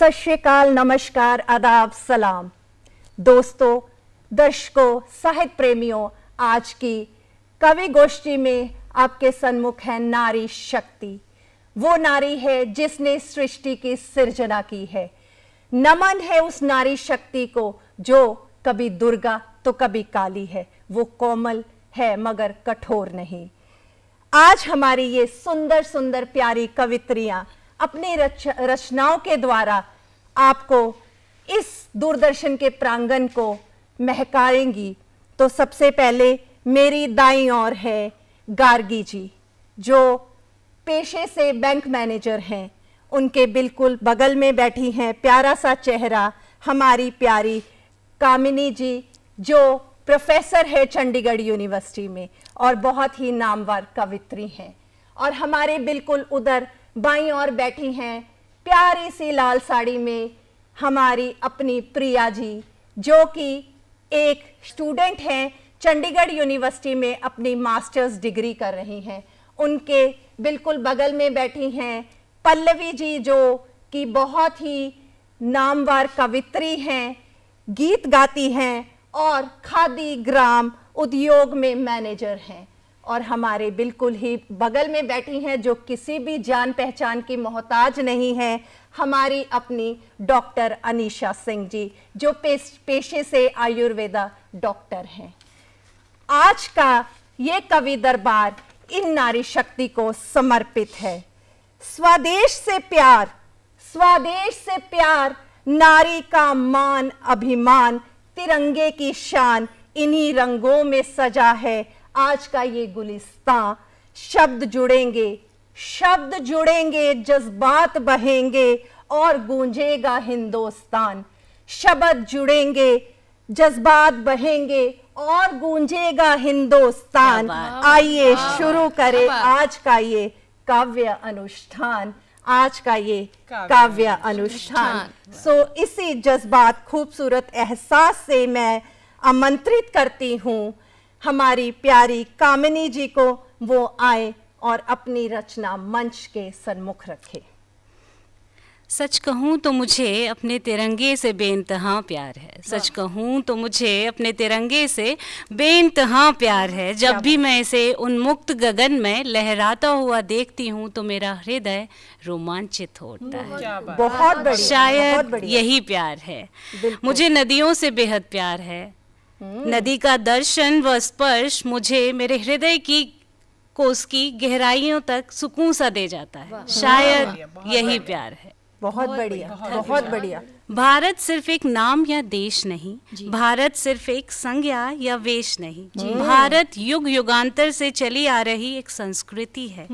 सत श्री अकाल, नमस्कार, आदाब, सलाम। दोस्तों, दर्शकों, साहित्य प्रेमियों, आज की कवि गोष्ठी में आपके सन्मुख है नारी शक्ति। वो नारी है जिसने सृष्टि की सृजना की है। नमन है उस नारी शक्ति को जो कभी दुर्गा तो कभी काली है। वो कोमल है मगर कठोर नहीं। आज हमारी ये सुंदर सुंदर प्यारी कवित्रियां अपनी रचनाओं के द्वारा आपको इस दूरदर्शन के प्रांगण को महकाएंगी। तो सबसे पहले मेरी दाईं ओर है गार्गी जी, जो पेशे से बैंक मैनेजर हैं। उनके बिल्कुल बगल में बैठी हैं प्यारा सा चेहरा हमारी प्यारी कामिनी जी, जो प्रोफेसर है चंडीगढ़ यूनिवर्सिटी में और बहुत ही नामवर कवित्री हैं। और हमारे बिल्कुल उधर बाईं ओर बैठी हैं प्यारी सी लाल साड़ी में हमारी अपनी प्रिया जी, जो कि एक स्टूडेंट हैं, चंडीगढ़ यूनिवर्सिटी में अपनी मास्टर्स डिग्री कर रही हैं। उनके बिल्कुल बगल में बैठी हैं पल्लवी जी, जो कि बहुत ही नामवर कवित्री हैं, गीत गाती हैं और खादी ग्राम उद्योग में मैनेजर हैं। और हमारे बिल्कुल ही बगल में बैठी हैं, जो किसी भी जान पहचान की मोहताज नहीं है, हमारी अपनी डॉक्टर अनीशा सिंह जी, जो पेशे से आयुर्वेदा डॉक्टर हैं। आज का ये कवि दरबार इन नारी शक्ति को समर्पित है। स्वदेश से प्यार, स्वदेश से प्यार, नारी का मान अभिमान, तिरंगे की शान, इन्हीं रंगों में सजा है आज का ये गुलिस्तां। शब्द जुड़ेंगे, जज्बात बहेंगे और गूंजेगा हिंदुस्तान। शब्द जुड़ेंगे, जज्बात बहेंगे और गूंजेगा हिंदुस्तान। आइए शुरू करें आज का ये काव्य अनुष्ठान, आज का ये काव्य अनुष्ठान। इसी जज्बात खूबसूरत एहसास से मैं आमंत्रित करती हूँ हमारी प्यारी कामिनी जी को, वो आए और अपनी रचना मंच के सन्मुख रखे। सच कहूँ तो मुझे अपने तिरंगे से बेइंतहा प्यार है। सच कहूँ तो मुझे अपने तिरंगे से बेइंतहा प्यार है। जब भी मैं इसे उन्मुक्त गगन में लहराता हुआ देखती हूँ तो मेरा हृदय रोमांचित होता है। बहुत बढ़िया, शायद यही प्यार है। मुझे नदियों से बेहद प्यार है। नदी का दर्शन व स्पर्श मुझे मेरे हृदय की कोस की गहराइयों तक सुकून सा दे जाता है। शायद यही प्यार है। बहुत बढ़िया, बहुत बढ़िया। भारत सिर्फ एक नाम या देश नहीं, भारत सिर्फ एक संज्ञा या वेश नहीं, भारत युग युगांतर से चली आ रही एक संस्कृति है।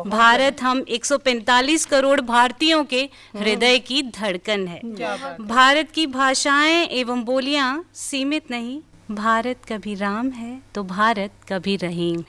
भारत हम 145 करोड़ भारतीयों के हृदय की धड़कन है। भारत की भाषाएं एवं बोलियां सीमित नहीं। भारत कभी राम है तो भारत कभी रहीम।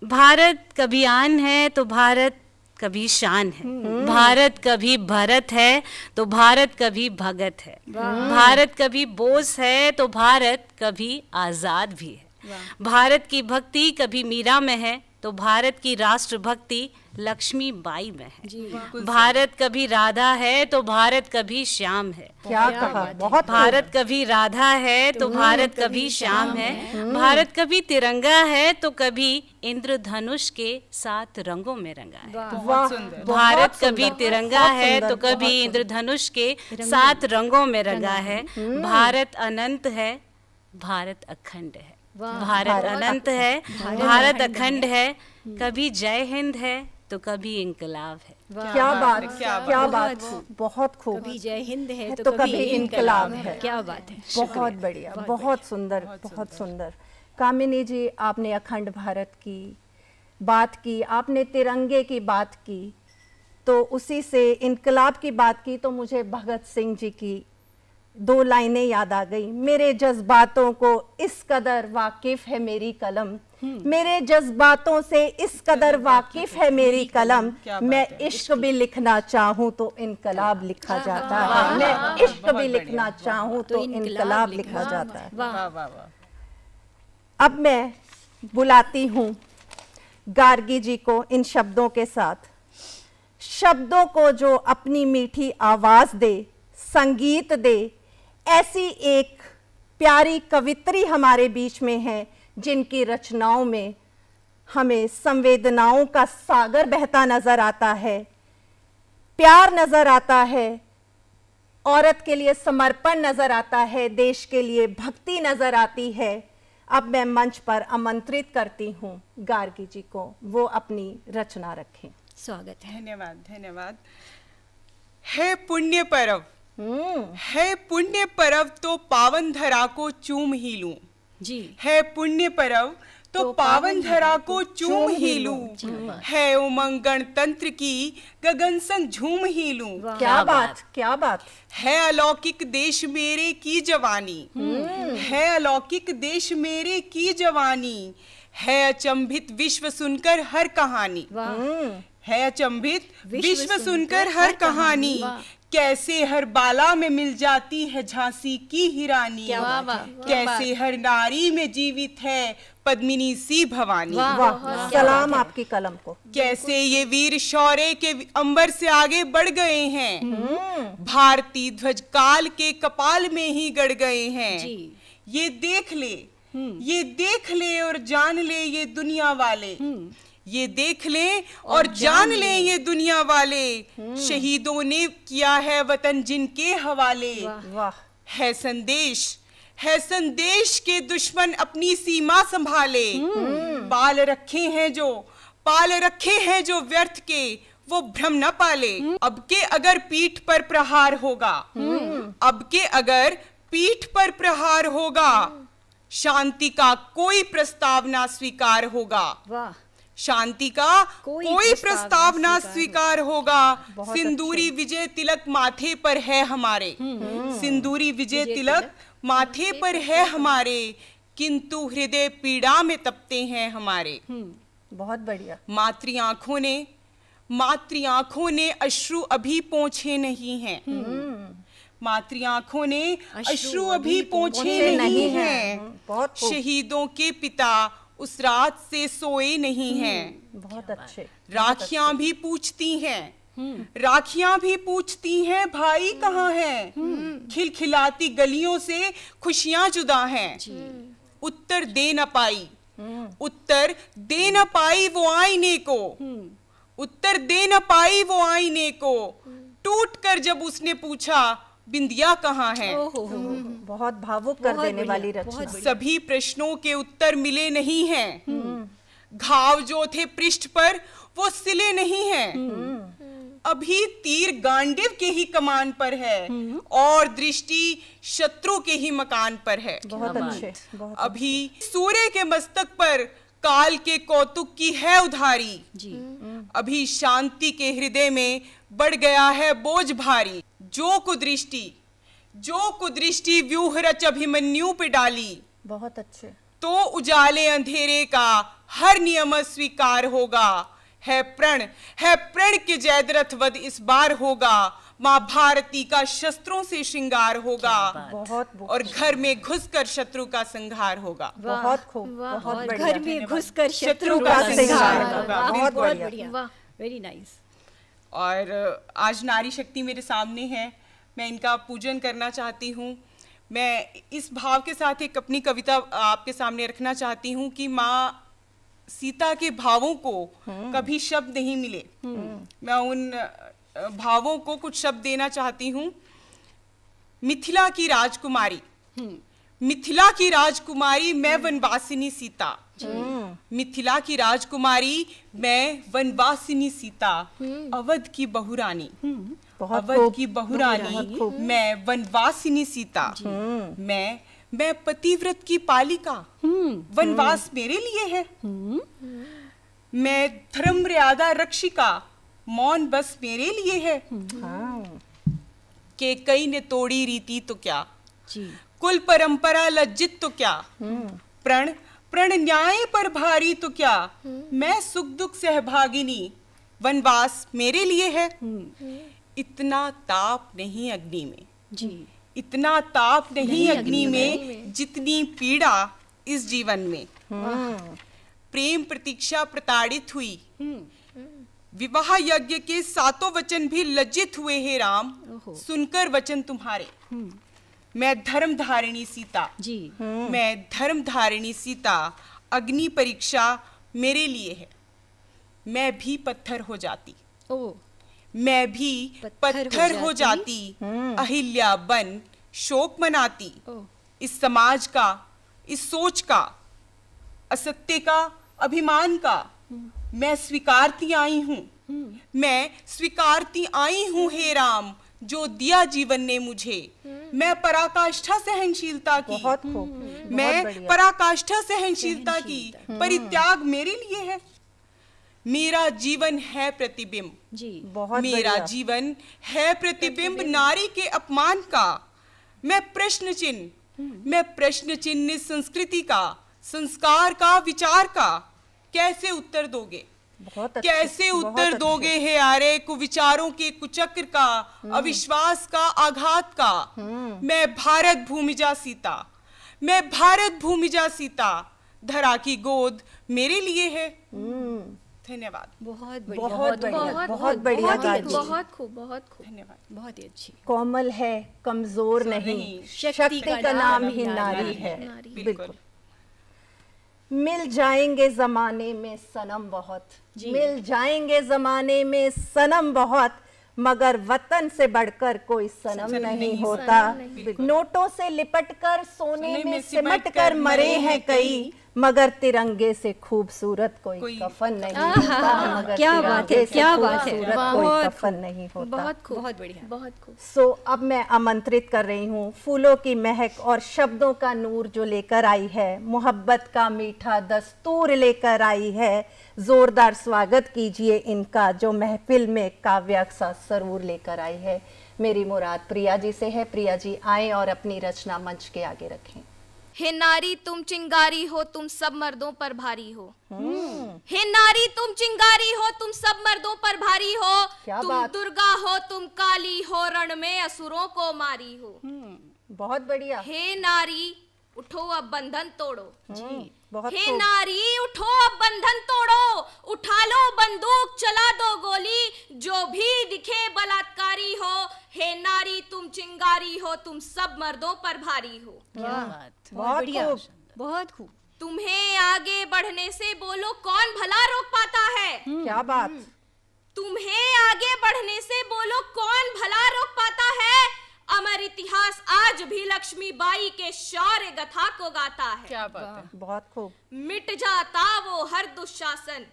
भारत कभी आन है तो भारत कभी शान है। भारत कभी भरत है तो भारत कभी भगत है। भारत कभी बोस है तो भारत कभी आजाद भी है। भारत की भक्ति कभी मीरा में है तो भारत की राष्ट्र भक्ति लक्ष्मी बाई में है। भारत कभी राधा है तो भारत कभी श्याम है। क्या कहा, बहुत। भारत कभी राधा है तो भारत कभी श्याम है। भारत कभी तिरंगा है तो कभी इंद्रधनुष के 7 रंगों में रंगा है। भारत कभी तिरंगा है तो कभी इंद्रधनुष के 7 रंगों में रंगा है। भारत अनंत है, भारत अखंड है। भारत अनंत है, भारत अखंड है। कभी जय हिंद है तो कभी इंकलाब है। क्या बात, क्या बात, बहुत खूब। कभी जय हिंद है तो कभी इंकलाब है। क्या बात है, बहुत बढ़िया, बहुत सुंदर, बहुत सुंदर। कामिनी जी, आपने अखंड भारत की बात की, आपने तिरंगे की बात की, तो उसी से इनकलाब की बात की, तो मुझे भगत सिंह जी की 2 लाइनें याद आ गई। मेरे जज्बातों को इस कदर वाकिफ है मेरी कलम, मेरे जज्बातों से इस कदर वाकिफ है मेरी कलम, मैं इश्क भी लिखना चाहूँ तो इनकलाब लिखा जाता है। मैं इश्क भी लिखना चाहूँ तो इनकलाब लिखा जाता है। अब मैं बुलाती हूँ गार्गी जी को इन शब्दों के साथ। शब्दों को जो अपनी मीठी आवाज दे, संगीत दे, ऐसी एक प्यारी कवित्री हमारे बीच में है जिनकी रचनाओं में हमें संवेदनाओं का सागर बहता नजर आता है, प्यार नजर आता है, औरत के लिए समर्पण नजर आता है, देश के लिए भक्ति नजर आती है। अब मैं मंच पर आमंत्रित करती हूँ गार्गी जी को, वो अपनी रचना रखें। स्वागत है। धन्यवाद, धन्यवाद। है पुण्य पर्व, है पुण्य पर्व तो पावन धरा को चूम ही लूं। जी। है पुण्य पर्व तो पावन धरा को चूम ही लूं। है उमंग गणतंत्र की गगन संग झूम ही लूं। क्या बात, क्या बात। है अलौकिक देश मेरे की जवानी, है अलौकिक देश मेरे की जवानी। है अचंभित विश्व सुनकर हर कहानी, है अचंभित विश्व सुनकर हर कहानी। कैसे हर बाला में मिल जाती है झांसी की ही रानी, कैसे हर नारी में जीवित है पद्मिनी सी भवानी। वाह, सलाम आपकी कलम को। कैसे ये वीर शौर्य के अंबर से आगे बढ़ गए हैं, भारतीय ध्वज काल के कपाल में ही गड़ गए हैं। ये देख ले, ये देख ले और जान ले ये दुनिया वाले, ये देख ले और जान ले ये दुनिया वाले। शहीदों ने किया है वतन जिनके हवाले। वाह। है संदेश, है संदेश के दुश्मन अपनी सीमा संभाले। पाल रखे हैं जो, पाल रखे हैं जो व्यर्थ के, वो भ्रम न पाले। अब के अगर पीठ पर प्रहार होगा, अब के अगर पीठ पर प्रहार होगा, शांति का कोई प्रस्ताव ना स्वीकार होगा। वाह। शांति का कोई प्रस्ताव ना स्वीकार होगा। सिंदूरी विजय तिलक माथे पर है हमारे, सिंदूरी विजय तिलक माथे पर है हमारे, किंतु हृदय पीड़ा में तपते हैं हमारे। बहुत बढ़िया। मातृ आंखों ने अश्रु अभी पोंछे नहीं हैं, मातृ आंखों ने अश्रु अभी पोंछे नहीं हैं। शहीदों के पिता उस रात से सोए नहीं हैं। बहुत अच्छे। राखियां भी पूछती हैं, राखियां भी पूछती हैं भाई कहाँ हैं। खिलखिलाती गलियों से खुशियां जुदा हैं। उत्तर दे न पाई, उत्तर दे न पाई वो आईने को, उत्तर दे न पाई वो आईने को। टूट कर जब उसने पूछा बिंदिया कहाँ है। बहुत भावुक कर देने वाली रचना। सभी प्रश्नों के उत्तर मिले नहीं हैं। घाव जो थे पृष्ठ पर वो सिले नहीं हैं। अभी तीर गांडीव के ही कमान पर है और दृष्टि शत्रु के ही मकान पर है। बहुत अच्छे। अभी सूर्य के मस्तक पर काल के कौतुक की है उधारी। अभी शांति के हृदय में बढ़ गया है बोझ भारी। जो कुदृष्टि व्यूह रच अभिमन्यु पे डाली, बहुत अच्छे। तो उजाले अंधेरे का हर नियम स्वीकार होगा। है प्रण के जयद्रथ वध इस बार होगा। माँ भारती का शस्त्रों से श्रृंगार होगा, और घर में घुसकर शत्रु का संहार होगा। बहुत खूब, बहुत बढ़िया। घर में घुसकर शत्रु का का संहार होगा। बहुत बढ़िया। वाह, वेरी नाइस। और आज नारी शक्ति मेरे सामने है, मैं इनका पूजन करना चाहती हूँ। मैं इस भाव के साथ एक अपनी कविता आपके सामने रखना चाहती हूँ कि माँ सीता के भावों को कभी शब्द नहीं मिले। मैं उन भावों को कुछ शब्द देना चाहती हूँ। मिथिला की राजकुमारी, मिथिला की राजकुमारी मैं वनवासिनी सीता, मिथिला की राजकुमारी मैं वनवासिनी सीता। अवध की बहुरानी, अवध की बहुरानी मैं वनवासिनी सीता। मैं पतिव्रत की पालिका, वनवास मेरे लिए है। मैं धर्म मर्यादा रक्षिका, मौन बस मेरे लिए है। के कई ने तोड़ी रीति तो क्या, कुल परंपरा लज्जित तो क्या, प्रण न्याय पर भारी तो क्या, मैं सुख दुख सहभागिनी, वनवास मेरे लिए है। इतना ताप नहीं अग्नि में, इतना ताप नहीं अग्नि में, जितनी पीड़ा इस जीवन में। प्रेम प्रतीक्षा प्रताड़ित हुई, विवाह यज्ञ के 7 वचन भी लज्जित हुए हे राम, सुनकर वचन तुम्हारे। मैं धर्म धारिणी सीता जी। मैं धर्म धारिणी सीता, अग्नि परीक्षा मेरे लिए है। मैं भी पत्थर हो जाती, ओ मैं भी पत्थर हो जाती, अहिल्या बन शोक मनाती। इस समाज का, इस सोच का, असत्य का, अभिमान का मैं स्वीकारती आई हूँ। मैं स्वीकारती आई हूँ हे राम, जो दिया जीवन ने मुझे। मैं पराकाष्ठा सहनशीलता की, बहुत खूब, मैं पराकाष्ठा सहनशीलता की, परित्याग मेरे लिए है। मेरा जीवन है प्रतिबिंब जी। बहुत मेरा बढ़िया। जीवन है प्रतिबिंब नारी के अपमान का। मैं प्रश्न चिन्ह संस्कृति का, संस्कार का, विचार का कैसे उत्तर दोगे? बहुत अच्छे, कैसे बहुत उत्तर अच्छे। दोगे हे आर्य कुविचारों के कुचक्र का, अविश्वास का, आघात का। मैं भारत भूमिजा सीता, मैं भारत भूमिजा सीता, धरा की गोद मेरे लिए है। धन्यवाद। बहुत बढ़िया, बहुत बढ़िया, बहुत बढ़िया गाजी। बहुत खूब, बहुत खूब, धन्यवाद। बहुत ही अच्छी। कोमल है, कमजोर नहीं, शक्ति का नाम ही नारी है। बिल्कुल। मिल जाएंगे जमाने में सनम बहुत, मिल जाएंगे जमाने में सनम बहुत, मगर वतन से बढ़कर कोई सनम नहीं होता। नोटों से लिपटकर सोने में सिमटकर मरे हैं कई, मगर तिरंगे से खूबसूरत कोई कफन नहीं होता। मगर क्या बात है, क्या बात है, खूबसूरत कोई कफन नहीं होता। बहुत खूब, बहुत बढ़िया, बहुत खूब। सो अब मैं आमंत्रित कर रही हूँ फूलों की महक और शब्दों का नूर जो लेकर आई है, मोहब्बत का मीठा दस्तूर लेकर आई है। जोरदार स्वागत कीजिए इनका, जो महफिल में काव्य सा सरूर लेकर आई है। मेरी मुराद प्रिया जी से है। प्रिया जी आए और अपनी रचना मंच के आगे रखें। हे नारी तुम चिंगारी हो, तुम सब मर्दों पर भारी हो। हे नारी तुम चिंगारी हो, तुम सब मर्दों पर भारी हो। क्या तुम बात। दुर्गा हो, तुम काली हो, रण में असुरों को मारी हो। बहुत बढ़िया। हे नारी उठो अब बंधन तोड़ो। बहुत हे खूब। नारी उठो अब बंधन तोड़ो, उठा लो बंदूक चला दो गोली, जो भी दिखे बलात्कारी हो। हे नारी तुम चिंगारी हो, तुम सब मर्दों पर भारी हो। क्या बात, बहुत बढ़िया, खूब। बहुत खूब। तुम्हें आगे बढ़ने से बोलो कौन भला रोक पाता है। क्या बात। तुम्हें आगे बढ़ने से बोलो कौन भला रोक पाता है। अमर इतिहास आज भी लक्ष्मीबाई के शौर्य गाथा को गाता है। क्या बात है। बहुत खूब। मिट जाता वो हर दुशासन,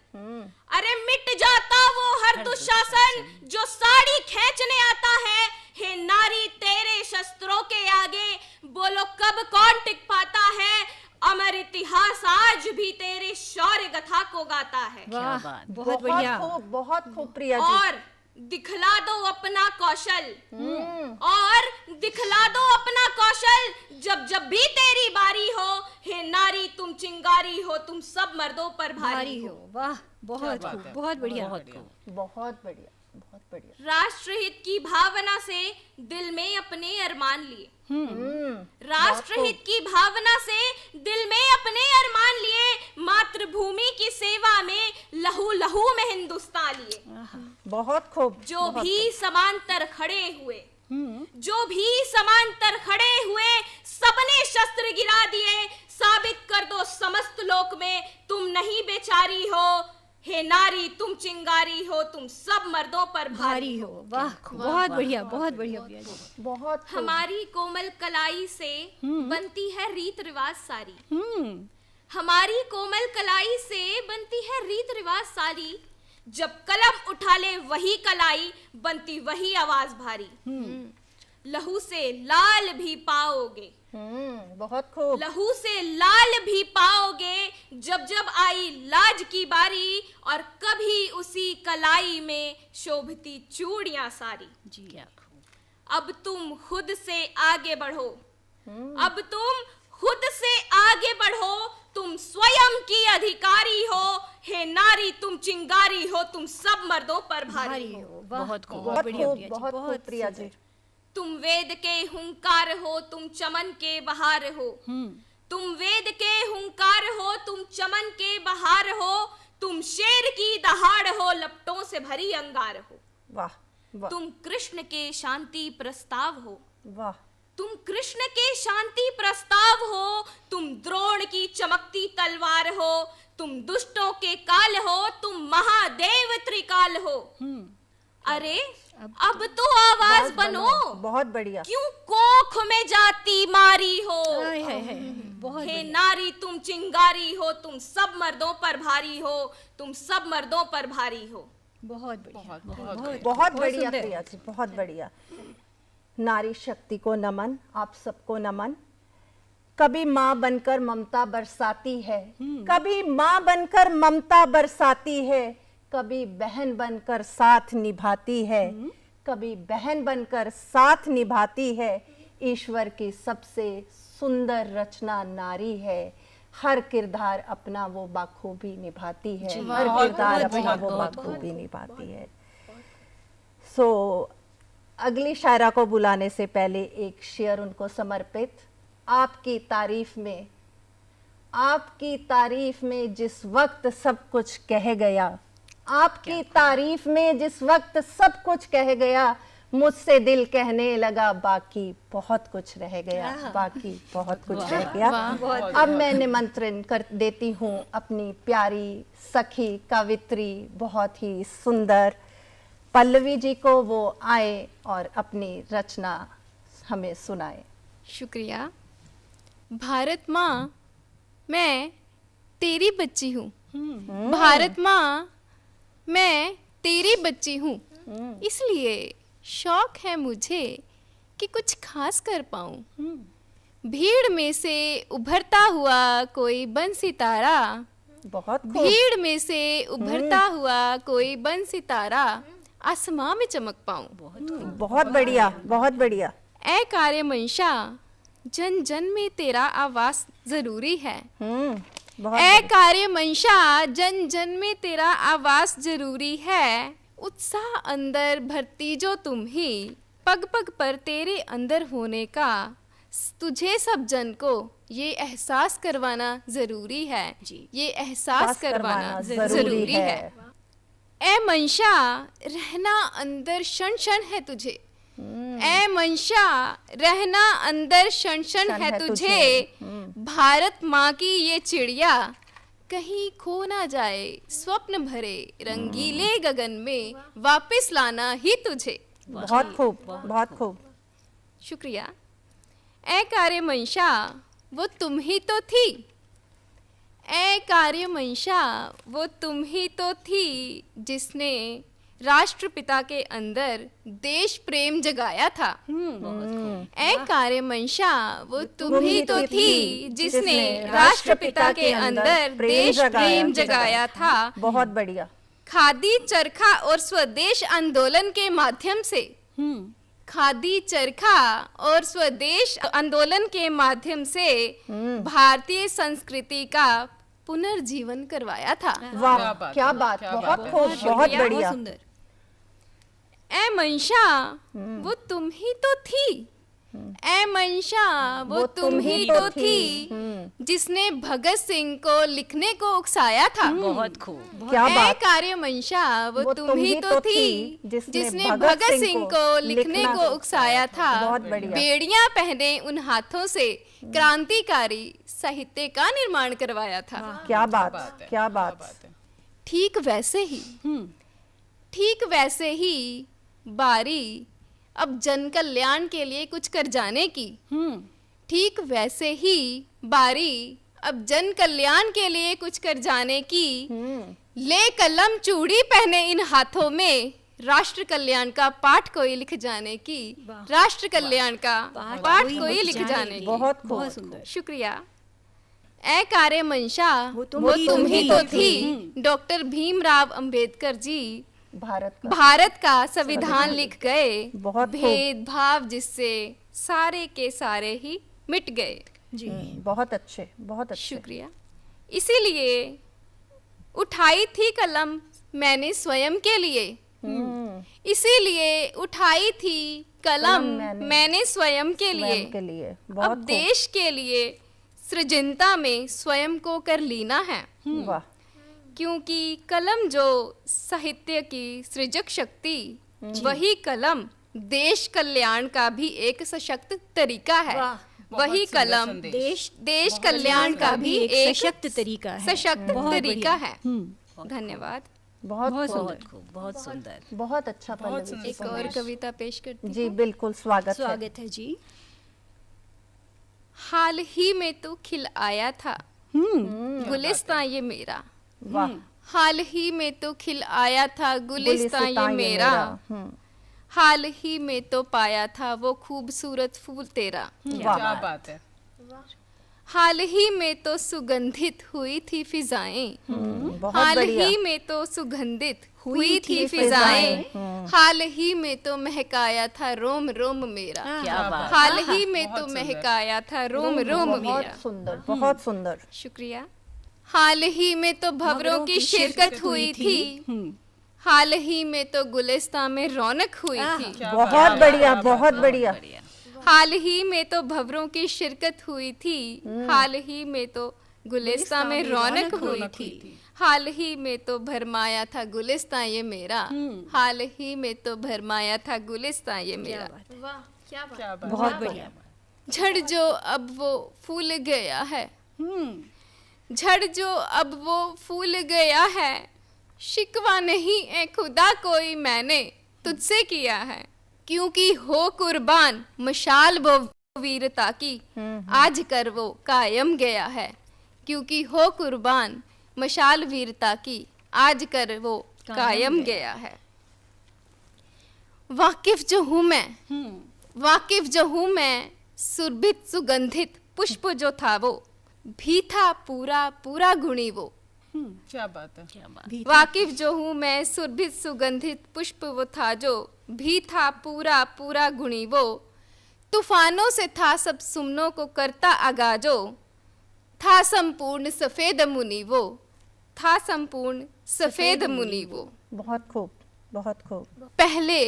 अरे मिट जाता वो हर दुशासन, जो साड़ी खींचने आता है। हे नारी तेरे शस्त्रों के आगे बोलो कब कौन टिक पाता है। अमर इतिहास आज भी तेरे शौर्य गाथा को गाता है। क्या बात। बहुत बढ़िया। खूब, बहुत खूब प्रिया जी। और दिखला दो अपना कौशल, और दिखला दो अपना कौशल, जब जब भी तेरी बारी हो। हे नारी तुम चिंगारी हो, तुम सब मर्दों पर भारी हो। वाह, बहुत खूब, बहुत बढ़िया, बहुत खूब। बहुत बढ़िया, बहुत बढ़िया। राष्ट्रहित की भावना से दिल में अपने अरमान लिए। राष्ट्रहित की भावना से दिल में अपने अरमान लिए, मातृभूमि की सेवा में लहू लहू में हिंदुस्तान लिए। बहुत खूब। जो भी समांतर खड़े हुए, जो भी समांतर खड़े हुए, सबने शस्त्र गिरा दिए। साबित कर दो समस्त लोक में तुम नहीं बेचारी हो। हे नारी तुम चिंगारी हो, तुम सब मर्दों पर भारी हो। वाह, बहुत बढ़िया, बहुत बढ़िया। बहुत खूब। हमारी कोमल कलाई से बनती है रीत रिवाज सारी। हमारी कोमल कलाई से बनती है रीत रिवाज सारी, जब कलम उठा ले वही कलाई, बनती वही आवाज भारी। लहू से लाल भी पाओगे, बहुत खूब। लहू से लाल भी पाओगे, जब जब आई लाज की बारी, और कभी उसी कलाई में शोभती चूड़ियां सारी। जी क्या खूब। अब तुम खुद से आगे बढ़ो, अब तुम खुद से आगे बढ़ो, तुम स्वयं की अधिकारी हो। हे नारी तुम चिंगारी हो, तुम सब मर्दों पर भारी हो। बहुत खूब। बहुत बढ़िया, खूब, प्रिया जी, बहुत खूब प्रिया जी। तुम वेद के हुंकार हो, तुम चमन के बहार हो। तुम वेद के हुंकार हो, तुम चमन के बहार हो। तुम शेर की दहाड़ हो, लपटों से भरी अंगार हो। वाह वाह तुम कृष्ण के शांति प्रस्ताव हो, वाह। तुम कृष्ण के शांति प्रस्ताव हो, तुम द्रोण की चमकती तलवार हो, तुम दुष्टों के काल हो, तुम महादेव त्रिकाल हो। अरे अब तो आवाज बनो, बहुत बढ़िया। क्यों कोख में जाती मारी हो। हाय हाय हाय, बहुत हे बढ़िया। नारी तुम चिंगारी हो, तुम सब मर्दों पर भारी हो, तुम सब मर्दों पर भारी हो। बहुत बढ़िया, बहुत बढ़िया सुंदर। प्रिया जी, बहुत बढ़िया। नारी शक्ति को नमन, आप सबको नमन। कभी माँ बनकर ममता बरसाती है, कभी माँ बनकर ममता बरसाती है, कभी बहन बनकर साथ निभाती है, कभी बहन बनकर साथ निभाती है। ईश्वर की सबसे सुंदर रचना नारी है, हर किरदार अपना वो बाखूबी निभाती है, हर किरदार अपना वो बाखूबी निभाती है। सो अगली शायरा को बुलाने से पहले एक शेर उनको समर्पित। आपकी तारीफ में जिस वक्त सब कुछ कह गया, आपकी तारीफ में जिस वक्त सब कुछ कह गया, मुझसे दिल कहने लगा बाकी बहुत कुछ रह गया, बाकी बहुत कुछ रह गया। अब मैं निमंत्रण कर देती हूँ अपनी प्यारी सखी कवित्री, बहुत ही सुंदर पल्लवी जी को, वो आए और अपनी रचना हमें सुनाए। शुक्रिया। भारत माँ, मैं तेरी बच्ची हूँ। भारत माँ, मैं तेरी बच्ची हूँ, इसलिए शौक है मुझे कि कुछ खास कर पाऊँ। भीड़ में से उभरता हुआ कोई बन सितारा, बहुत खूब। भीड़ में से उभरता हुआ कोई बन सितारा, आसमां में चमक पाऊँ। बहुत बढ़िया, बहुत बढ़िया। ऐ कार्य मंशा, जन जन में तेरा आवास जरूरी है। बहुत ऐ कार्य मंशा, जन जन में तेरा आवास जरूरी है। उत्साह अंदर भरती जो तुम ही, पग पग पर तेरे अंदर होने का, तुझे सब जन को ये एहसास करवाना जरूरी है। ये एहसास करवाना जरूरी है। ऐ मंशा, रहना अंदर क्षण क्षण है तुझे। ऐ मंशा, रहना अंदर क्षण क्षण है तुझे। भारत माँ की ये चिड़िया कहीं खो ना जाए, स्वप्न भरे रंगीले गगन में वापस लाना ही तुझे। बहुत खूब, बहुत खूब। शुक्रिया। ऐ कार्य मंशा, वो तुम ही तो थी। ऐ कार्य मंशा, वो तुम ही तो थी, जिसने राष्ट्रपिता के अंदर देश प्रेम जगाया था। ऐ कार्य मंशा, वो तुम ही तो थी, जिसने राष्ट्रपिता के अंदर देश प्रेम जगाया था। बहुत बढ़िया। खादी चरखा और स्वदेश आंदोलन के माध्यम से, खादी चरखा और स्वदेश आंदोलन के माध्यम से भारतीय संस्कृति का पुनर्जीवन करवाया था। वाह, क्या बात, बहुत खूब, बहुत बढ़िया। ऐ मंशा, वो तुम ही तो थी। ऐ मंशा, वो तुम ही तो थी, जिसने भगत सिंह को लिखने को उकसाया था। बहुत खूब। क्या ऐ बात। कार्य मंशा, वो तुम ही तो थी, जिसने भगत सिंह को लिखने को उकसाया था। बहुत बढ़िया। बेड़ियां पहने उन हाथों से क्रांतिकारी साहित्य का निर्माण करवाया था। क्या बात, क्या बात। ठीक वैसे ही बारी अब जन कल्याण के लिए कुछ कर जाने की। ठीक वैसे ही बारी अब जन कल्याण के लिए कुछ कर जाने की। ले कलम चूड़ी पहने इन हाथों में, राष्ट्र कल्याण का पाठ कोई लिख जाने की। राष्ट्र कल्याण का पाठ कोई लिख जाने की। बहुत खूब। बहुत सुंदर। शुक्रिया। ऐ कार्य मंशा, वो तुम ही तो थी। डॉक्टर भीमराव अंबेडकर जी भारत का संविधान लिख गए। बहुत खूब। भेदभाव जिससे सारे के सारे ही मिट गए। जी, बहुत अच्छे, बहुत अच्छे। शुक्रिया। इसीलिए उठाई थी कलम मैंने स्वयं के लिए। इसीलिए उठाई थी कलम मैंने स्वयं के लिए। बहुत अब देश के लिए सृजनता में स्वयं को कर लीना है। वाह। क्योंकि कलम जो साहित्य की सृजक शक्ति, वही कलम देश कल्याण का भी एक सशक्त तरीका है। वही कलम देश कल्याण का भी एक सशक्त तरीका है। सशक्त तरीका है। धन्यवाद। बहुत बहुत सुंदर। बहुत अच्छा पल्लवी जी। एक और कविता पेश करती हूँ। जी बिल्कुल, स्वागत स्वागत है जी। हाल ही में तो खिल आया था गुलिस्तां ये मेरा। वाह। हाल ही में तो खिल आया था गुलिस्तां ये मेरा। हाल ही में तो पाया था वो खूबसूरत फूल तेरा। क्या बात है। हाल ही में तो सुगंधित हुई थी फिजाएं। बहुत हाल बढ़िया। ही में तो सुगंधित हुई थी फिजाएं। हाल ही में तो महकाया था रोम रोम मेरा। क्या बात। हाल ही में तो महकाया था रोम रोम बहुत मेरा। सुंदर, बहुत सुंदर। शुक्रिया। हाल ही में तो भंवरों की शिरकत हुई थी। हाल ही में तो गुलिस्तां में रौनक हुई थी। बहुत बढ़िया, बहुत बढ़िया। हाल ही में तो भंवरों की शिरकत हुई थी। हाल ही में तो गुलिस्तां में रौनक हुई थी। हाल ही में तो भरमाया था गुलिस्तां ये मेरा। हाल ही में तो भरमाया था गुलिस्तां ये मेरा। क्या बात। बहुत बढ़िया। झड़ जो अब वो फूल गया है। झड़ जो अब वो फूल गया है। शिकवा नहीं ए खुदा कोई मैंने तुझसे किया है। क्योंकि हो कुर्बान मशाल वो वीरता की, आज कर वो कायम गया है। क्योंकि हो कुर्बान मशाल वीरता की, आज कर वो कायम गया है। वाकिफ जो हूँ मैं, वाकिफ जो हूँ मैं, सुरभित सुगंधित पुष्प जो था वो भी था पूरा पूरा गुणी वो। क्या बात है। क्या बात। वाकिफ जो हूँ मैं, सुरभित सुगंधित पुष्प वो था जो भी था पूरा पूरा गुणी वो। तूफानों से था सब सुमनों को करता आगाजो। था संपूर्ण सफेद मुनि वो। था संपूर्ण सफेद मुनि वो। बहुत खूब, बहुत खूब। पहले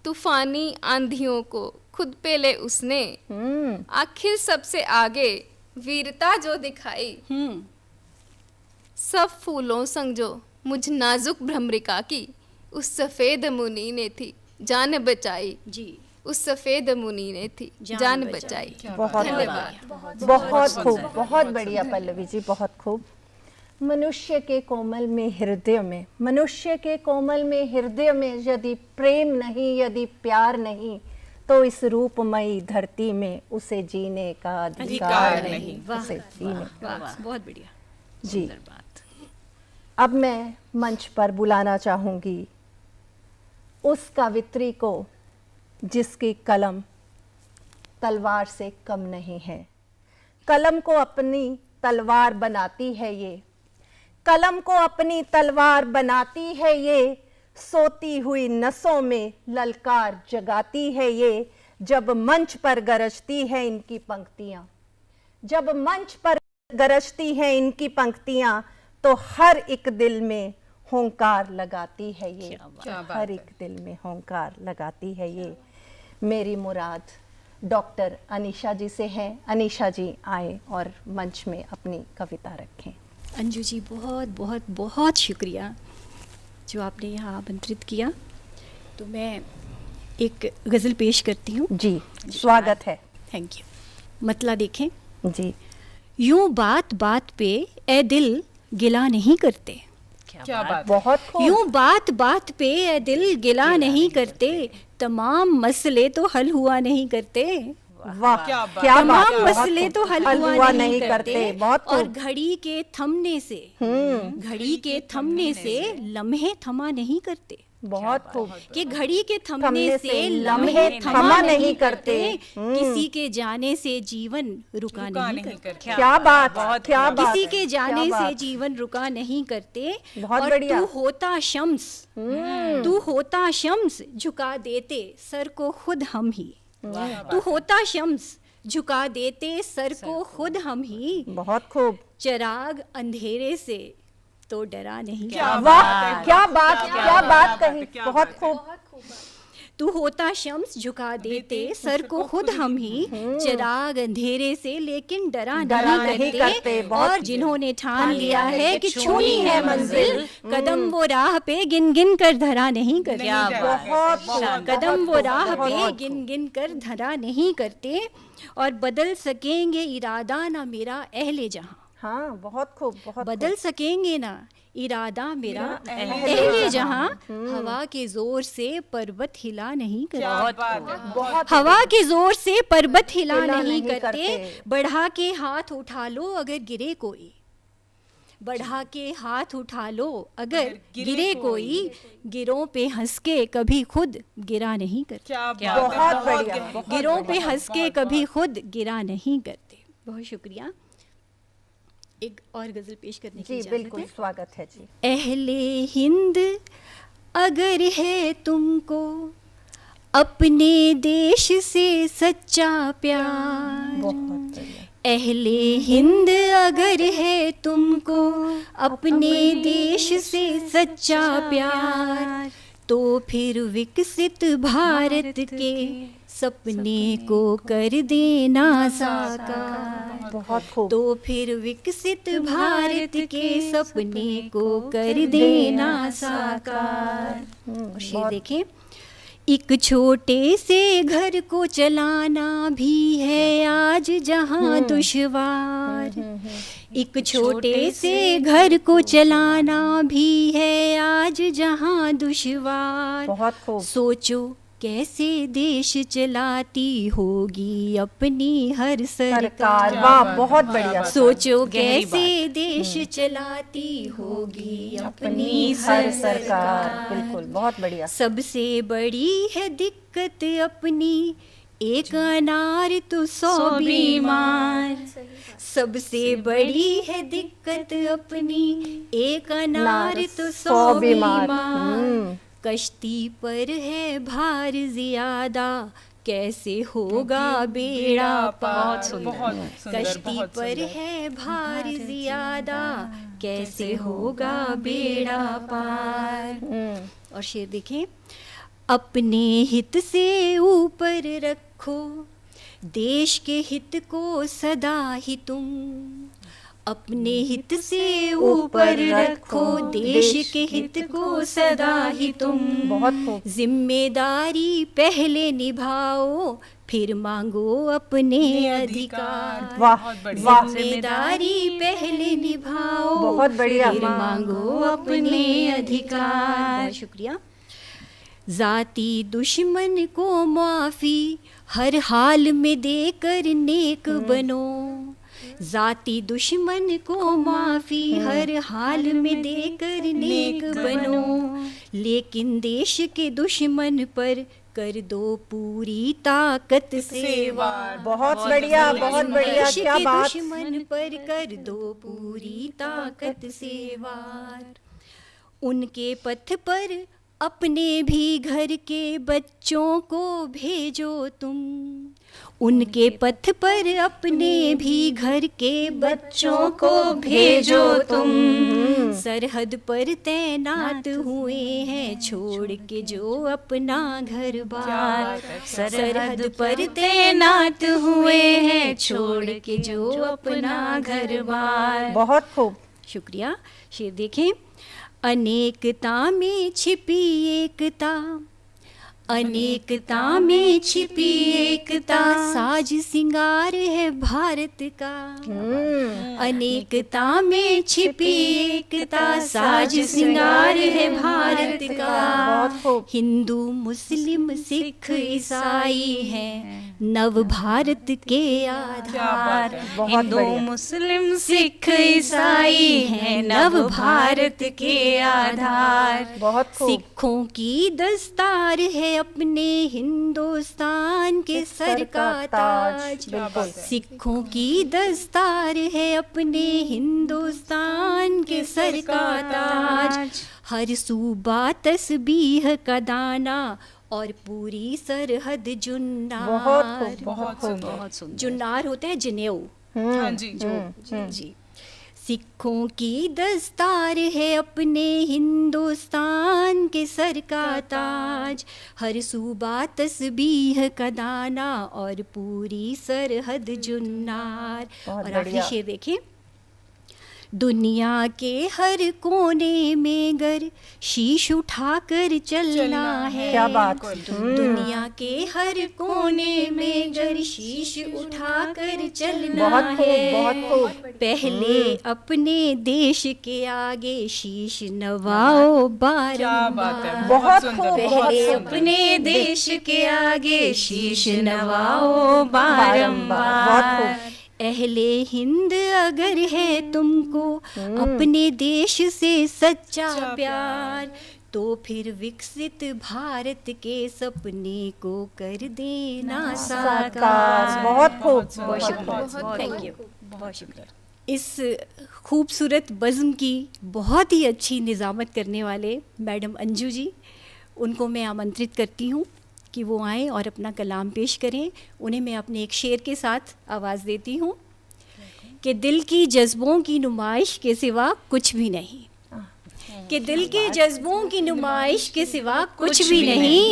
तूफानी आंधियों को खुद पे ले उसने। आखिर सबसे आगे वीरता जो दिखाई। सब फूलों संग जो मुझ नाजुक भ्रमरिका की, उस सफेद मुनि ने थी जान बचाई जी। उस सफेद मुनि ने थी जान बचाई। बहुत धन्यवाद। बहुत खूब, बहुत बढ़िया पल्लवी जी, बहुत खूब। मनुष्य के कोमल में हृदय में, मनुष्य के कोमल में हृदय में यदि प्रेम नहीं, यदि प्यार नहीं, तो इस रूपमयी धरती में उसे जीने का अधिकार नहीं। उसे जीने का। बहुत बढ़िया जी। अब मैं मंच पर बुलाना चाहूंगी उस कवित्री को जिसकी कलम तलवार से कम नहीं है। कलम को अपनी तलवार बनाती है ये, कलम को अपनी तलवार बनाती है ये। सोती हुई नसों में ललकार जगाती है ये। जब मंच पर गरजती है इनकी पंक्तियां, जब मंच पर गरजती है इनकी पंक्तियां, तो हर एक दिल में होंकार लगाती है ये। हर एक दिल में होंकार लगाती है ये। मेरी मुराद डॉक्टर अनीशा जी से है। अनीशा जी आए और मंच में अपनी कविता रखें। अंजू जी, बहुत बहुत बहुत शुक्रिया जो आपने यहाँ आमंत्रित किया। तो मैं एक गज़ल पेश करती हूँ। जी, स्वागत है। Thank you. मतला देखें जी। यूं बात बात पे ए दिल गिला नहीं करते। क्या बात। बहुत खूब। यूं बात बात पे ए दिल गिला नहीं करते। तमाम मसले तो हल हुआ नहीं करते। वाह, क्या बात। क्या बात। तमाम मसले तो हल हुआ नहीं करते। बहुत और खूब। घड़ी के थमने से, घड़ी के थमने से लम्हे थमा नहीं करते। बहुत खूब। कि घड़ी के थमने से लम्हे थमा नहीं करते। किसी के जाने से जीवन रुका नहीं करते। क्या बात, क्या बात। किसी के जाने क्या से बात। जीवन रुका नहीं करते। बहुत और बढ़िया। तू होता शम्स, तू होता शम्स झुका देते सर को खुद हम ही। तू होता शम्स झुका देते सर को खुद हम ही। बहुत खूब। चिराग अंधेरे से तो डरा नहीं। वाह, क्या बात, क्या बात कही। बहुत खूब। तू होता शम्स झुका देते सर को खुद हम ही, चिराग अंधेरे से लेकिन डरा नहीं करते, और जिन्होंने ठान लिया है कि छूनी है मंजिल, कदम वो राह पे गिन गिन कर धरा नहीं करते। कदम वो राह पे गिन गिन कर धरा नहीं करते, और बदल सकेंगे इरादा ना मेरा अहले जहां। हाँ, बहुत खूब, बहुत बदल सकेंगे ना इरादा मेरा अहले जहां, हवा के जोर से पर्वत हिला नहीं करते। हवा के जोर से पर्वत हिला नहीं करते, बढ़ा के हाथ उठा लो अगर गिरे कोई, बढ़ा के हाथ उठा लो अगर गिरे कोई, गिरों पे हंस के कभी खुद गिरा नहीं करते। बहुत बढ़िया, गिरों पे हंस के कभी खुद गिरा नहीं करते। बहुत शुक्रिया। एक और गजल पेश करने की जी बिल्कुल, स्वागत है जी। अहले हिंद अगर है तुमको अपने देश से सच्चा प्यार, अहले हिंद अगर है तुमको अपने देश से सच्चा प्यार, तो फिर विकसित भारत के सपने को कर देना साकार। बहुत खूब। तो फिर विकसित भारत के सपने को कर देना साकार। शेर देखें, एक छोटे से घर को चलाना भी है आज जहां दुश्वार, एक छोटे से घर को चलाना भी है आज जहां दुश्वार। बहुत खूब। सोचो कैसे देश चलाती होगी अपनी हर सरकार। वाह, बहुत बढ़िया। सोचो कैसे देश चलाती होगी अपनी हर सरकार। बिल्कुल, बहुत बढ़िया। सबसे बड़ी है दिक्कत अपनी एक अनार तो 100 बीमार, सबसे बड़ी है दिक्कत अपनी एक अनार तो 100 बीमार। कश्ती पर है भार ज्यादा कैसे होगा बेड़ा पार, कश्ती पर है भार ज्यादा कैसे होगा बेड़ा पार। और शेर देखें, अपने हित से ऊपर रखो देश के हित को सदा ही तुम, अपने हित से ऊपर रखो देश के हित को सदा ही तुम। बहुत जिम्मेदारी पहले निभाओ फिर मांगो अपने अधिकार। वाह, जिम्मेदारी पहले निभाओ बहुत बढ़िया, फिर मांगो अपने अधिकार। बहुत शुक्रिया। जाती दुश्मन को माफी हर हाल में देकर नेक बनो, जाती दुश्मन को माफी हर हाल में देकर नेक बनो, लेकिन देश के दुश्मन पर कर दो पूरी ताकत से वार। बहुत बढ़िया, बहुत बढ़िया, देश क्या के बात। दुश्मन पर कर दो पूरी ताकत से वार। उनके पथ पर अपने भी घर के बच्चों को भेजो तुम, उनके पथ पर अपने भी घर के बच्चों को भेजो तुम। सरहद पर तैनात हुए हैं छोड़ के जो अपना घर बार, सरहद पर तैनात हुए हैं छोड़ के जो अपना घर बार। बहुत खूब, शुक्रिया। शेर देखें, अनेकता में छिपी एकता, अनेकता में छिपी एकता साज सिंगार है भारत का, अनेकता में छिपी एकता साज सिंगार है भारत का। हिंदू मुस्लिम सिख ईसाई हैं नव भारत के आधार, हिंदू मुस्लिम सिख ईसाई हैं नव भारत के आधार। बहुत खूब। सिखों की दस्तार है अपने हिंदुस्तान के सर का ताज, सिखों की दस्तार है अपने हिंदुस्तान के सर का ताज। हर सूबा तस्बीह का दाना और पूरी सरहद जुन्नार। बहुत खूब। जुन्नार होता है जनेऊ। हाँ जी जी। सिखों की दस्तार है अपने हिंदुस्तान के सर का ताज, हर सूबा तस्बीह का दाना और पूरी सरहद जुन्नार। और आखिरी शेर देखें, दुनिया के हर कोने में गर शीश उठाकर चलना है। क्या बात। दुनिया के हर कोने में गर शीश उठाकर चलना बहुत खूब, है। बहुत खूब। पहले अपने देश के आगे शीश नवाओ बारंबार। बहुत सुंदर, खूब, पहले बहुत सुंदर। अपने देश के आगे शीश नवाओ बारंबार। बहुत खूब। अहले हिंद अगर है तुमको अपने देश से सच्चा प्यार, तो फिर विकसित भारत के सपने को कर देना साकार। बहुत खूब, बहुत शुक्रिया, थैंक यू, बहुत शुक्रिया। इस खूबसूरत बज़्म की बहुत ही अच्छी निज़ामत करने वाले मैडम अंजू जी, उनको मैं आमंत्रित करती हूँ कि वो आएँ और अपना कलाम पेश करें। उन्हें मैं अपने एक शेर के साथ आवाज़ देती हूँ कि दिल की जज्बों की नुमाइश के सिवा कुछ भी नहीं, कि दिल के जज्बों की नुमाइश के सिवा कुछ भी नहीं,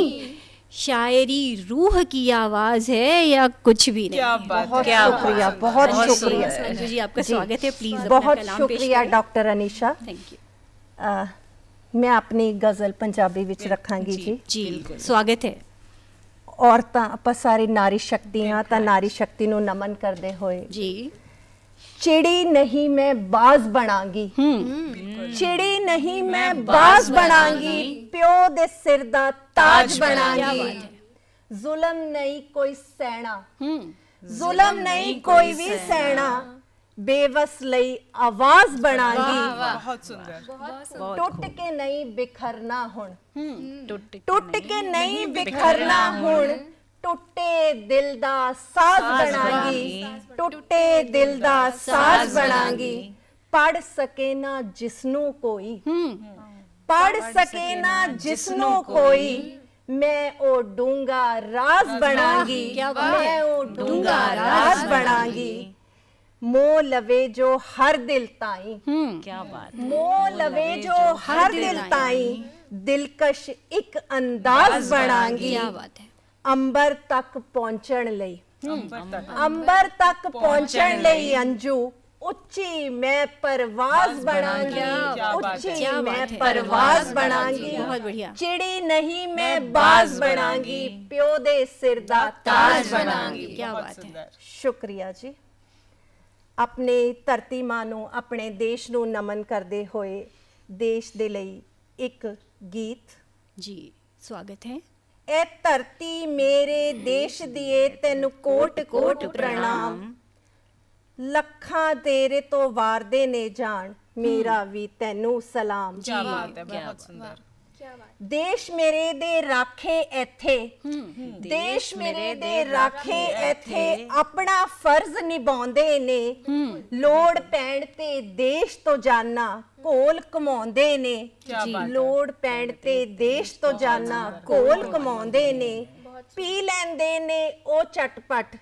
शायरी रूह की आवाज़ है या कुछ भी नहीं। क्या बात, बहुत क्या शुक्रिया, बहुत शुक्रिया अंजू जी, आपका स्वागत है। प्लीज़ अपना बहुत कलाम पेश शुक्रिया करें। डॉक्टर अनीशा। थैंक यू मैं अपनी गज़ल पंजाबी विच रखांगी जी। जी, स्वागत है। ਔਰਤਾਂ ਆਪਾਂ ਸਾਰੀ ਨਾਰੀ ਸ਼ਕਤੀਆਂ ਤਾਂ ਨਾਰੀ ਸ਼ਕਤੀ ਨੂੰ ਨਮਨ ਕਰਦੇ ਹੋਏ जी चिड़ी नहीं मैं बाज बनांगी, चिड़ी नहीं मैं बाज बनांगी, प्यो दे सिर दा ताज बनांगी, जुल्म नहीं कोई सैना, जुल्म नहीं कोई भी सैना, बेवस लई आवाज बनांगी, बहुत सुंदर। टुट के नहीं बिखरना हुण, टुट के नहीं बिखरना हुण, टुटे दिल दा साज बनांगी, टुटे दिल दा साज बनांगी, पढ़ सके ना जिसनू कोई, पढ़ सके ना जिसनू कोई, मैं ओ डूंगा राज बनांगी, मैं ओ डूंगा राज बनांगी, मोह लवे जो हर दिल ताई, क्या बात। मोह लवे जो हर दिल ताई, दिलकश एक अंदाज बनांगी, क्या बात है। अंबर तक पहुंचण लई, अंबर तक। अंबर तक पहुंचण लई अंजू उच्ची मैं परवाज बनांगी, उच्ची मैं परवाज बनांगी, बहुत बढ़िया। चिड़ी नहीं मैं बाज बनांगी, प्यो दे सिर दा ताज बनांगी। क्या बहुत बात है। सुंदर। ਸ਼ੁਕਰੀਆ ਜੀ। ਆਪਣੇ ਧਰਤੀ ਮਾਂ ਨੂੰ, ਆਪਣੇ ਦੇਸ਼ ਨੂੰ ਨਮਨ ਕਰਦੇ ਹੋਏ ਦੇਸ਼ ਦੇ ਲਈ ਇੱਕ ਗੀਤ। जी स्वागत है। ਇਹ ਧਰਤੀ ਮੇਰੇ ਦੇਸ਼ ਦੀਏ ਤੈਨੂੰ ਕੋਟ ਕੋਟ ਪ੍ਰਣਾਮ, ਲੱਖਾਂ ਤੇਰੇ ਤੋਂ ਵਾਰਦੇ ਨੇ ਜਾਣ, ਮੇਰਾ ਵੀ ਤੈਨੂੰ ਸਲਾਮ। क्या बात है, बहुत सुंदर। ਦੇਸ਼ ਮੇਰੇ ਦੇ ਰਾਖੇ ਇੱਥੇ, ਦੇਸ਼ ਮੇਰੇ ਦੇ ਰਾਖੇ ਇੱਥੇ ਆਪਣਾ ਫਰਜ਼ ਨਿਭਾਉਂਦੇ ਨੇ, ਲੋੜ ਪੈਣ ਤੇ ਦੇਸ਼ ਤੋਂ ਜਾਨਾ ਘੋਲ ਕਮਾਉਂਦੇ ਨੇ, ਲੋੜ ਪੈਣ ਤੇ ਦੇਸ਼ ਤੋਂ ਜਾਨਾ ਘੋਲ ਕਮਾਉਂਦੇ ਨੇ, ਪੀ ਲੈਂਦੇ ਨੇ ਉਹ ਚਟਪਟ,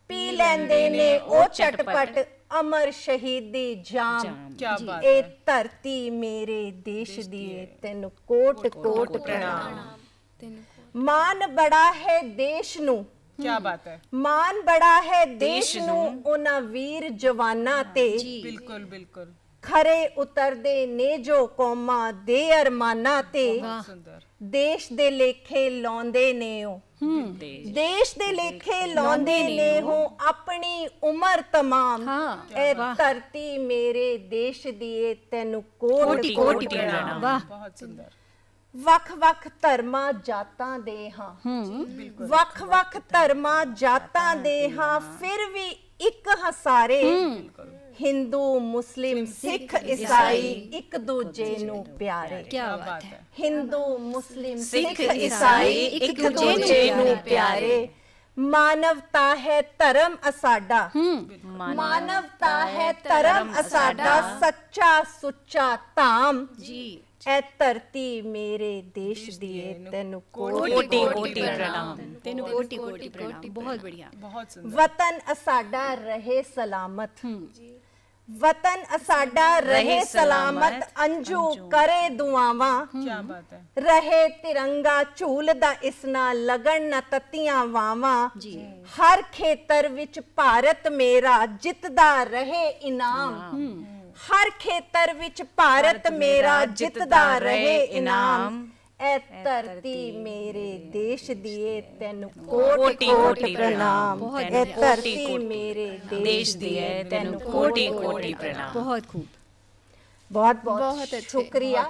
ਪੀ ਲੈਂਦੇ ਨੇ ਉਹ ਚਟਪਟ, ਅਮਰ ਸ਼ਹੀਦੀ ਜਾਮ। क्या बात ਇਹ है। ਧਰਤੀ ਮੇਰੇ ਦੇਸ਼ ਦੀ ਏ ਤੈਨੂੰ ਕੋਟ ਕੋਟ ਪ੍ਰਣਾਮ। ਮਾਨ ਬੜਾ ਹੈ ਦੇਸ਼ ਨੂੰ, क्या बात है। ਮਾਨ ਬੜਾ ਹੈ ਦੇਸ਼ ਨੂੰ ਉਹਨਾਂ ਵੀਰ ਜਵਾਨਾਂ ਤੇ, बिल्कुल बिल्कुल ਖਰੇ ਉਤਰਦੇ ਨੇ ਜੋ ਕੌਮਾਂ ਦੇ ਅਰਮਾਨਾਂ ਤੇ, सुंदर। ਦੇਸ਼ ਦੇ ਲੇਖੇ ਲਾਉਂਦੇ ਨੇ ਉਹ, ਦੇਸ਼ ਦੇ ਲੇਖੇ ਲਾਉਂਦੇ ਨੇ ਉਹ ਆਪਣੀ ਉਮਰ ਤਮਾਮ। ਇਹ ਧਰਤੀ ਮੇਰੇ ਦੇਸ਼ ਦੀ ਏ ਤੈਨੂੰ ਕੋਟ ਕੋਟ ਪ੍ਰਣਾਮ। बहुत सुंदर। ਵੱਖ ਵੱਖ ਧਰਮਾਂ ਜਾਤਾਂ ਦੇ ਹਾਂ, ਵੱਖ ਵੱਖ ਧਰਮਾਂ ਜਾਤਾਂ ਦੇ ਹਾਂ, ਫਿਰ ਵੀ ਇੱਕ ਹਾਂ ਸਾਰੇ, ਹਿੰਦੂ ਮੁਸਲਿਮ ਸਿੱਖ ਈਸਾਈ ਇੱਕ ਦੂਜੇ ਨੂੰ ਪਿਆਰੇ। क्या क्या बात बात है। है। ਹਿੰਦੂ ਮੁਸਲਿਮ ਸਿੱਖ ਈਸਾਈ ਇੱਕ ਦੂਜੇ ਨੂੰ ਪਿਆਰੇ, ਮਾਨਵਤਾ ਹੈ ਧਰਮ ਅਸਾਡਾ, ਮਾਨਵਤਾ ਹੈ ਧਰਮ ਅਸਾਡਾ, ਸੱਚਾ ਸੁੱਚਾ ਧਾਮ। जी ਇਹ ਧਰਤੀ ਮੇਰੇ ਦੇਸ਼ ਦੀ ਏ ਤੈਨੂੰ ਕੋਟੀ कोटि कोटि प्रणाम। तेनु कोटि प्रणाम। बहुत बढ़िया। बहुत सुंदर। ਵਤਨ ਅਸਾਡਾ ਰਹੇ ਸਲਾਮਤ, वतन असाडा रहे सलामत, अंजू करे दुआवां। क्या बात है। रहे तिरंगा झूलदा इस नाल, लगन न तत्तियां वावां। हर खेतर विच भारत मेरा, जितदा रहे इनाम। हर खेतर विच भारत मेरा, जितदा रहे इनाम। ए धरती मेरे देश दिए तेनु कोटि कोटि प्रणाम। ए धरती मेरे देश दिए तेनु कोटि कोटि प्रणाम। बहुत खूब। बहुत बहुत शुक्रिया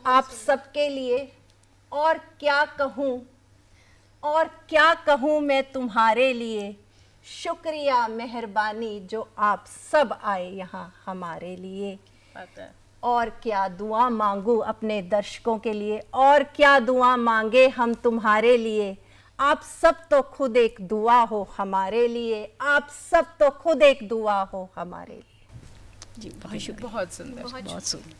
आप सबके लिए। और क्या कहूँ, और क्या कहूँ मैं तुम्हारे लिए। शुक्रिया मेहरबानी जो आप सब आए यहाँ हमारे लिए। और क्या दुआ मांगू अपने दर्शकों के लिए, और क्या दुआ मांगे हम तुम्हारे लिए। आप सब तो खुद एक दुआ हो हमारे लिए, आप सब तो खुद एक दुआ हो हमारे लिए। जी बहुत शुक्रिया। बहुत सुंदर। बहुत सुंदर।